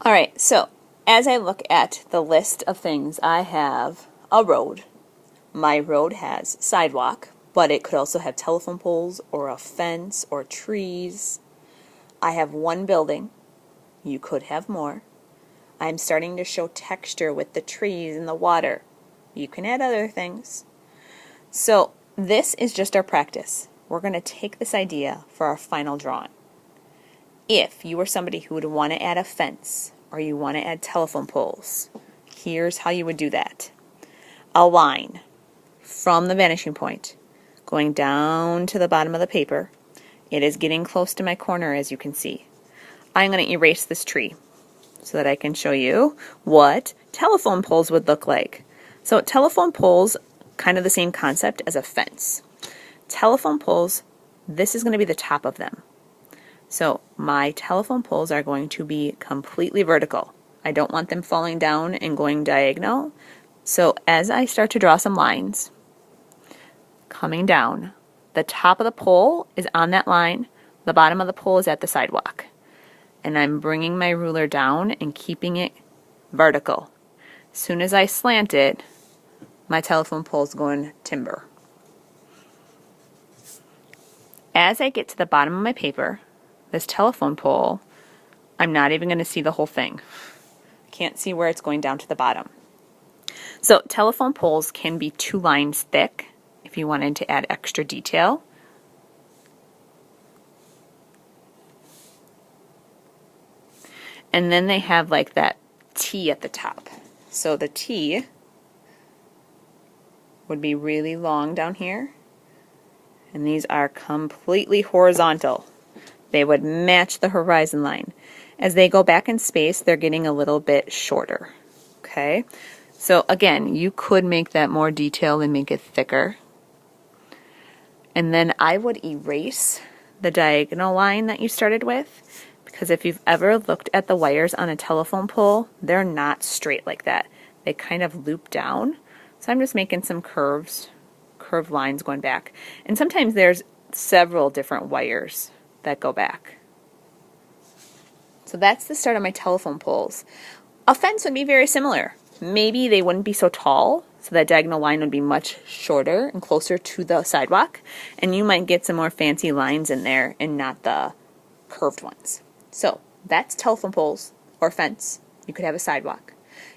All right, so as I look at the list of things, I have a road. My road has sidewalk, but it could also have telephone poles or a fence or trees. I have one building. You could have more. I'm starting to show texture with the trees and the water. You can add other things. So this is just our practice. We're going to take this idea for our final drawing. If you were somebody who would want to add a fence or you want to add telephone poles, here's how you would do that. A line from the vanishing point going down to the bottom of the paper. It is getting close to my corner, as you can see. I'm going to erase this tree so that I can show you what telephone poles would look like. So telephone poles, kind of the same concept as a fence. Telephone poles, this is going to be the top of them. So my telephone poles are going to be completely vertical. I don't want them falling down and going diagonal. So as I start to draw some lines, coming down, the top of the pole is on that line, the bottom of the pole is at the sidewalk. And I'm bringing my ruler down and keeping it vertical. As soon as I slant it, my telephone pole is going timber. As I get to the bottom of my paper, this telephone pole, I'm not even going to see the whole thing. Can't see where it's going down to the bottom. So telephone poles can be 2 lines thick if you wanted to add extra detail. And then they have like that T at the top. So the T would be really long down here. And these are completely horizontal. They would match the horizon line. As they go back in space, they're getting a little bit shorter. Okay? So again, you could make that more detailed and make it thicker. And then I would erase the diagonal line that you started with, because if you've ever looked at the wires on a telephone pole, they're not straight like that. They kind of loop down. So I'm just making some curved lines going back. And sometimes there's several different wires that go back. So that's the start of my telephone poles. A fence would be very similar. Maybe they wouldn't be so tall, so that diagonal line would be much shorter and closer to the sidewalk, and you might get some more fancy lines in there and not the curved ones. So that's telephone poles or fence. You could have a sidewalk.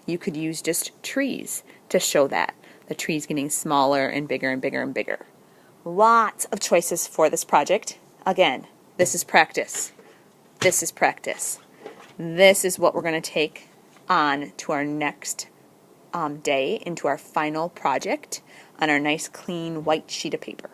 You could use just trees to show that. The trees getting smaller and bigger and bigger and bigger. Lots of choices for this project. Again, this is practice. This is practice. This is what we're going to take on to our next day into our final project on our nice clean white sheet of paper.